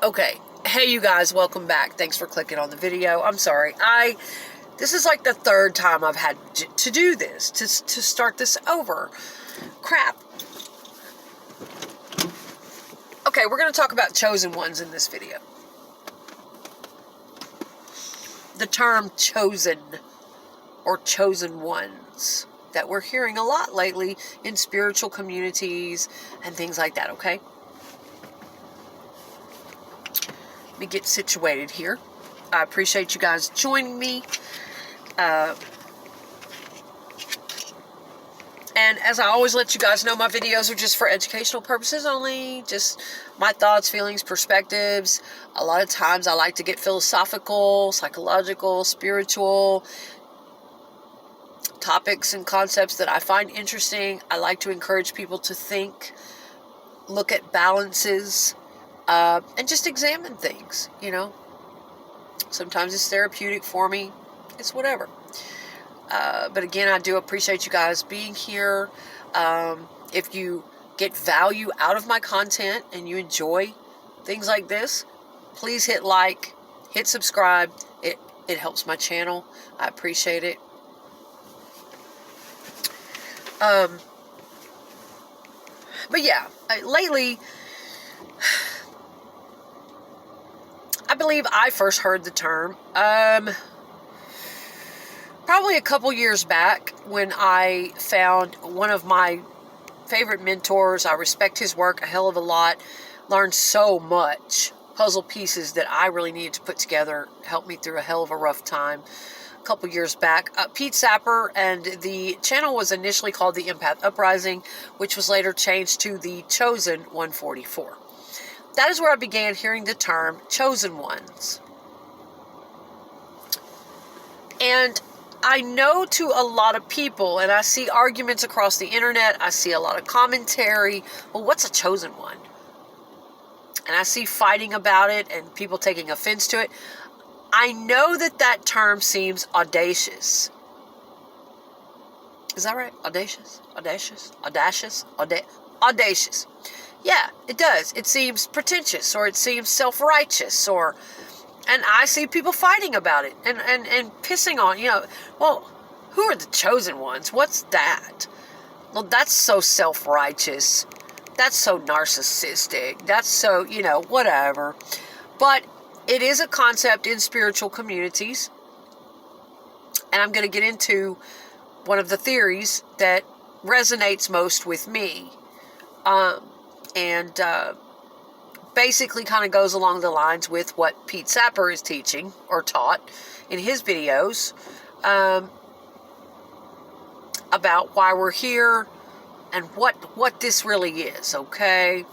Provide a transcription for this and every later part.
Okay, hey you guys, welcome back. Thanks for clicking on the video. I'm sorry. This is like the third time I've had to do this, to start this over. Crap. Okay, we're going to talk about chosen ones in this video. The term chosen or chosen ones that we're hearing a lot lately in spiritual communities and things like that, okay? Let me get situated here. I appreciate you guys joining me. And as I always let you guys know, my videos are just for educational purposes only. Just my thoughts, feelings, perspectives. A lot of times I like to get philosophical, psychological, spiritual topics and concepts that I find interesting. I like to encourage people to think, look at balances, and just examine things, you know. Sometimes it's therapeutic for me. It's whatever. But again, I do appreciate you guys being here. If you get value out of my content and you enjoy things like this, please hit like, hit subscribe. It helps my channel. I appreciate it. But yeah, lately, I believe I first heard the term, probably a couple years back when I found one of my favorite mentors. I respect his work a hell of a lot. Learned so much. Puzzle pieces that I really needed to put together. Helped me through a hell of a rough time. A couple years back. Pete Sapper, and the channel was initially called The Empath Uprising, which was later changed to The Chosen 144. That is where I began hearing the term chosen ones. And I know to a lot of people, and I see arguments across the internet, I see a lot of commentary, well, what's a chosen one? And I see fighting about it and people taking offense to it. I know that term seems audacious. Is that right? Audacious? Audacious? Audacious? Audacious. Yeah, it does. It seems pretentious, or it seems self-righteous, and I see people fighting about it and pissing on, well, who are the chosen ones? What's that? Well, that's so self-righteous. That's so narcissistic. That's so, whatever. But it is a concept in spiritual communities. And I'm going to get into one of the theories that resonates most with me. Basically kind of goes along the lines with what Pete Sapper is teaching or taught in his videos about why we're here and what this really is, okay?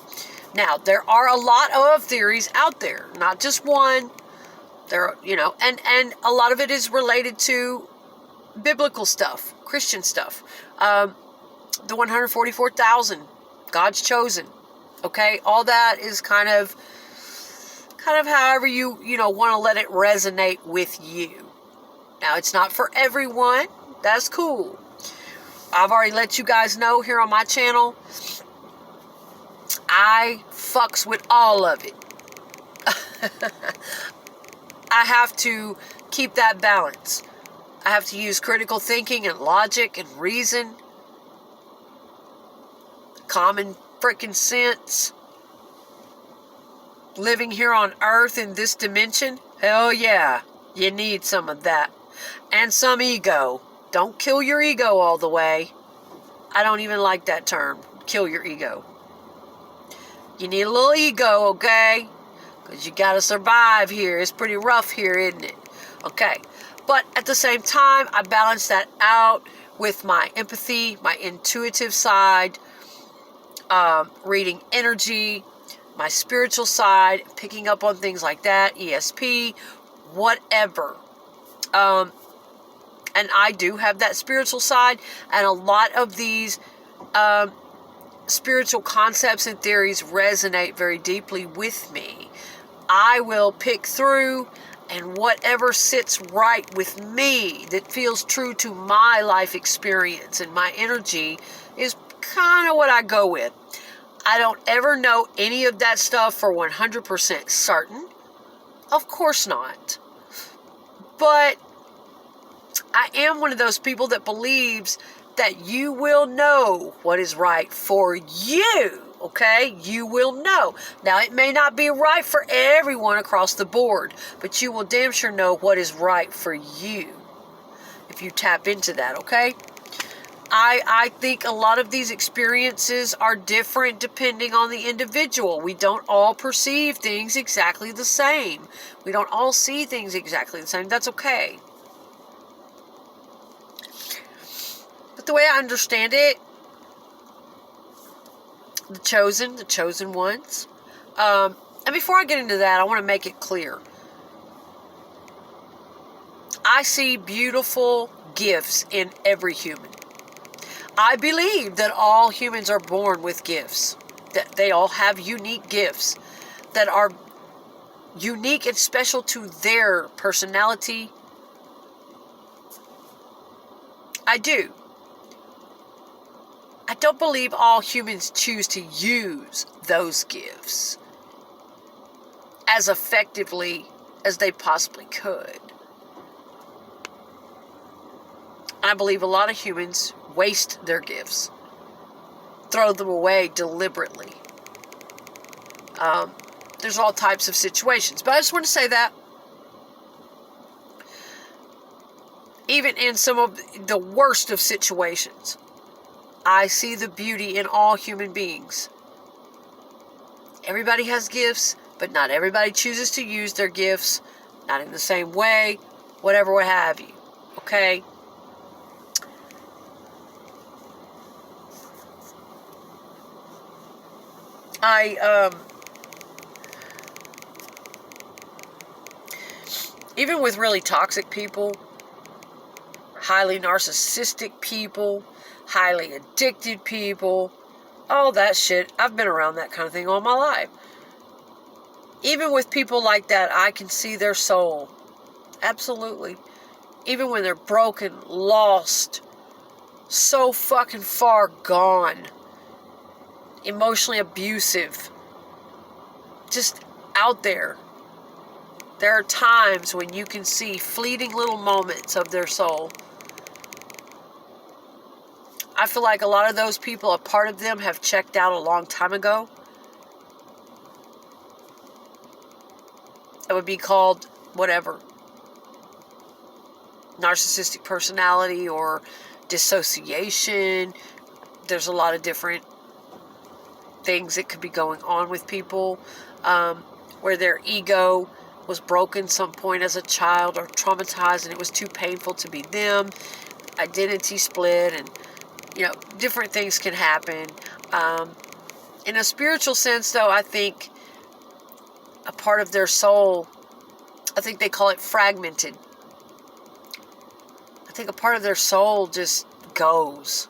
Now, there are a lot of theories out there, not just one. There, and a lot of it is related to biblical stuff, Christian stuff. The 144,000, God's chosen. Okay, all that is kind of however you want to let it resonate with you. Now, it's not for everyone. That's cool. I've already let you guys know here on my channel, I fucks with all of it. I have to keep that balance. I have to use critical thinking and logic and reason. Common freaking sense. Living here on earth in this dimension, hell yeah, you need some of that. And some ego. Don't kill your ego all the way. I don't even like that term, kill your ego. You need a little ego, okay? Because you gotta survive here. It's pretty rough here, isn't it? Okay. But at the same time, I balance that out with my empathy, my intuitive side, reading energy, my spiritual side, picking up on things like that, ESP, whatever. And I do have that spiritual side, and a lot of these spiritual concepts and theories resonate very deeply with me. I will pick through, and whatever sits right with me that feels true to my life experience and my energy is kind of what I go with. I don't ever know any of that stuff for 100% certain. Of course not. But I am one of those people that believes that you will know what is right for you. Okay? You will know. Now, it may not be right for everyone across the board, but you will damn sure know what is right for you if you tap into that, okay? I think a lot of these experiences are different depending on the individual. We don't all perceive things exactly the same. We don't all see things exactly the same. That's okay. But the way I understand it, the chosen ones. And before I get into that, I want to make it clear. I see beautiful gifts in every human. I believe that all humans are born with gifts, that they all have unique gifts that are unique and special to their personality. I do. I don't believe all humans choose to use those gifts as effectively as they possibly could. I believe a lot of humans waste their gifts, throw them away deliberately. There's all types of situations, but I just want to say that even in some of the worst of situations, I see the beauty in all human beings. Everybody has gifts, but not everybody chooses to use their gifts, not in the same way, whatever, what have you. Okay? Even with really toxic people, highly narcissistic people, highly addicted people, all that shit, I've been around that kind of thing all my life. Even with people like that, I can see their soul. Absolutely. Even when they're broken, lost, so fucking far gone, emotionally abusive, just out there. There are times when you can see fleeting little moments of their soul. I feel like a lot of those people, a part of them have checked out a long time ago. It would be called whatever. Narcissistic personality or dissociation. There's a lot of different things that could be going on with people where their ego was broken some point as a child or traumatized and it was too painful to be them. Identity split and, different things can happen. In a spiritual sense, though, I think a part of their soul, I think they call it fragmented. I think a part of their soul just goes.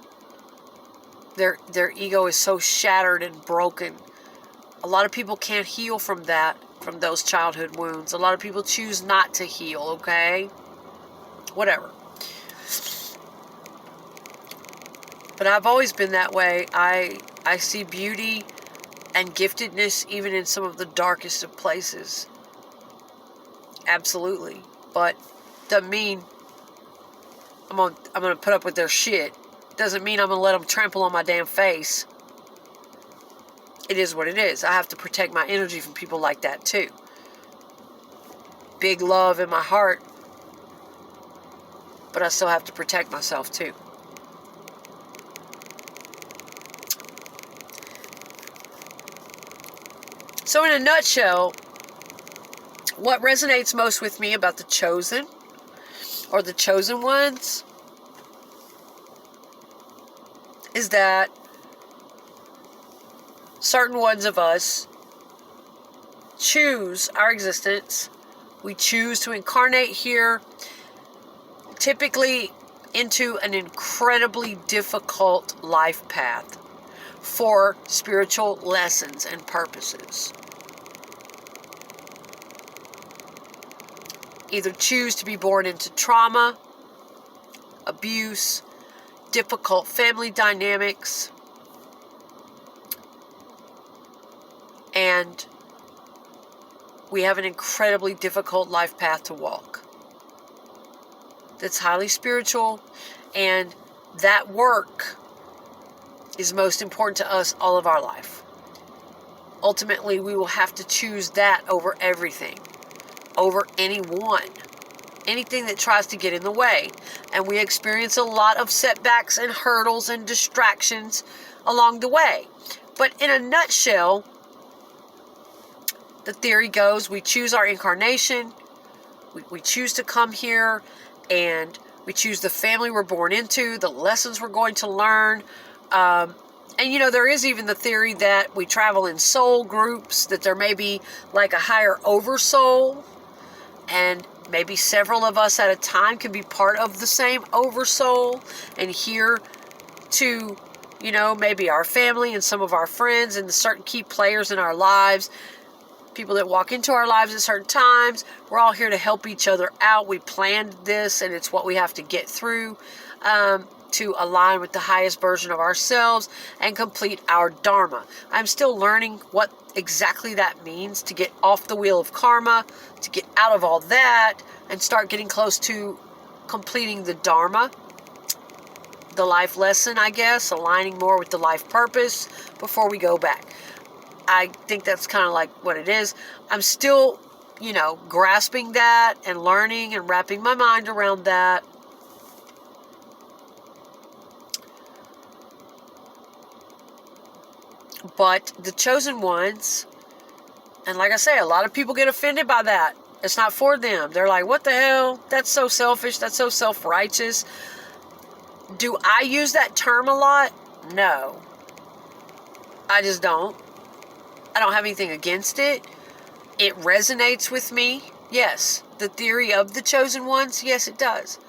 Their ego is so shattered and broken. A lot of people can't heal from that, from those childhood wounds. A lot of people choose not to heal, okay? Whatever. But I've always been that way. I see beauty and giftedness even in some of the darkest of places. Absolutely. But doesn't mean I'm gonna put up with their shit. Doesn't mean I'm gonna let them trample on my damn face. It is what it is. I have to protect my energy from people like that too. Big love in my heart, but I still have to protect myself too. So in a nutshell, what resonates most with me about the chosen or the chosen ones is that certain ones of us choose our existence. We choose to incarnate here, typically into an incredibly difficult life path for spiritual lessons and purposes. Either choose to be born into trauma, abuse, difficult family dynamics, And we have an incredibly difficult life path to walk that's highly spiritual, and that work is most important to us all of our life. Ultimately, we will have to choose that over everything, over anyone, anything that tries to get in the way. And we experience a lot of setbacks and hurdles and distractions along the way. But in a nutshell, the theory goes, we choose our incarnation, we choose to come here, and we choose the family we're born into, the lessons we're going to learn. And you know, there is even the theory that we travel in soul groups, that there may be like a higher oversoul, and maybe several of us at a time can be part of the same oversoul and here to, you know, maybe our family and some of our friends and the certain key players in our lives, people that walk into our lives at certain times. We're all here to help each other out. We planned this, and it's what we have to get through to align with the highest version of ourselves and complete our dharma. I'm still learning what exactly that means, to get off the wheel of karma, to get out of all that, and start getting close to completing the dharma, the life lesson, I guess, aligning more with the life purpose before we go back. I think that's kind of like what it is. I'm still, you know, grasping that and learning and wrapping my mind around that. But the chosen ones, and like I say, a lot of people get offended by that. It's not for them. They're like, what the hell? That's so selfish. That's so self-righteous. Do I use that term a lot? No. I just don't. I don't have anything against it. It resonates with me. Yes. The theory of the chosen ones, yes, it does.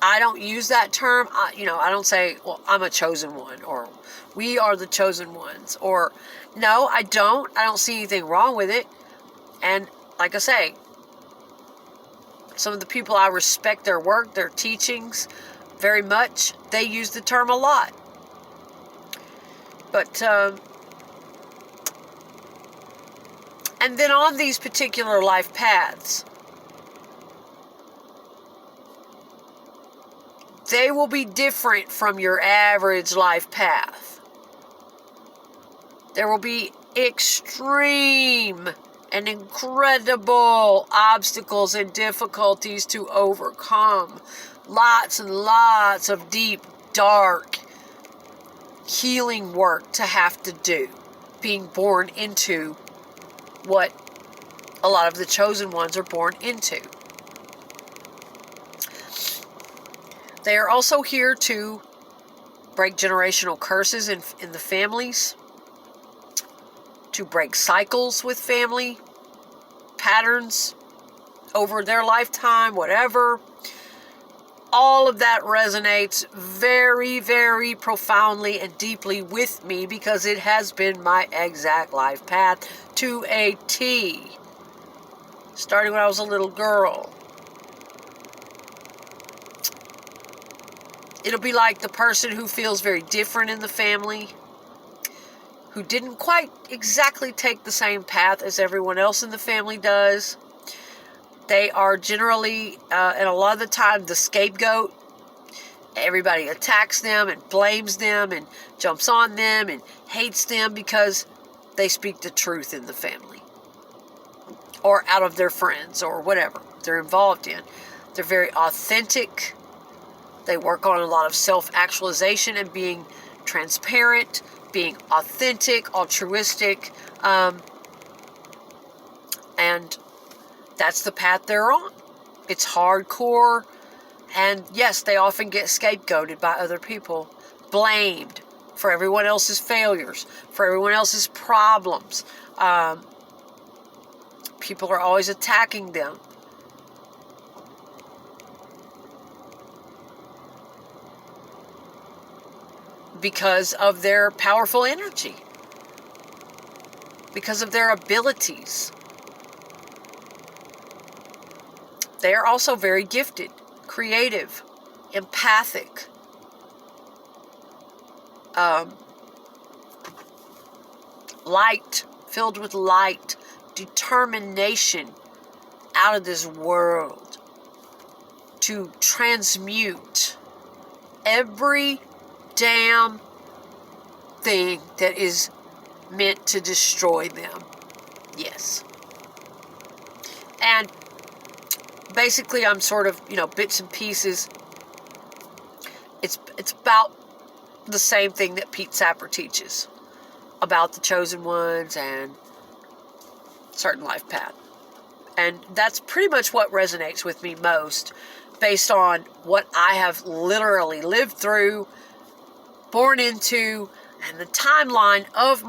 I don't use that term. I don't say, well, I'm a chosen one, or we are the chosen ones, or no, I don't. I don't see anything wrong with it. And like I say, some of the people I respect their work, their teachings very much, they use the term a lot. But, and then on these particular life paths, they will be different from your average life path. There will be extreme and incredible obstacles and difficulties to overcome. Lots and lots of deep, dark, healing work to have to do. Being born into what a lot of the chosen ones are born into. They are also here to break generational curses in the families, to break cycles with family patterns over their lifetime, whatever. All of that resonates very, very profoundly and deeply with me because it has been my exact life path to a T, starting when I was a little girl. It'll be like the person who feels very different in the family, who didn't quite exactly take the same path as everyone else in the family does. They are generally, and a lot of the time, the scapegoat. Everybody attacks them and blames them and jumps on them and hates them because they speak the truth in the family, or out of their friends, or whatever they're involved in. They're very authentic. They work on a lot of self-actualization and being transparent, being authentic, altruistic, and that's the path they're on. It's hardcore, and yes, they often get scapegoated by other people, blamed for everyone else's failures, for everyone else's problems. People are always attacking them. Because of their powerful energy, because of their abilities. They are also very gifted, creative, empathic. light, filled with light, determination out of this world to transmute every damn thing that is meant to destroy them. Yes. And basically I'm sort of, bits and pieces. It's about the same thing that Pete Sapper teaches about the chosen ones and certain life path. And that's pretty much what resonates with me most, based on what I have literally lived through, born into, and the timeline of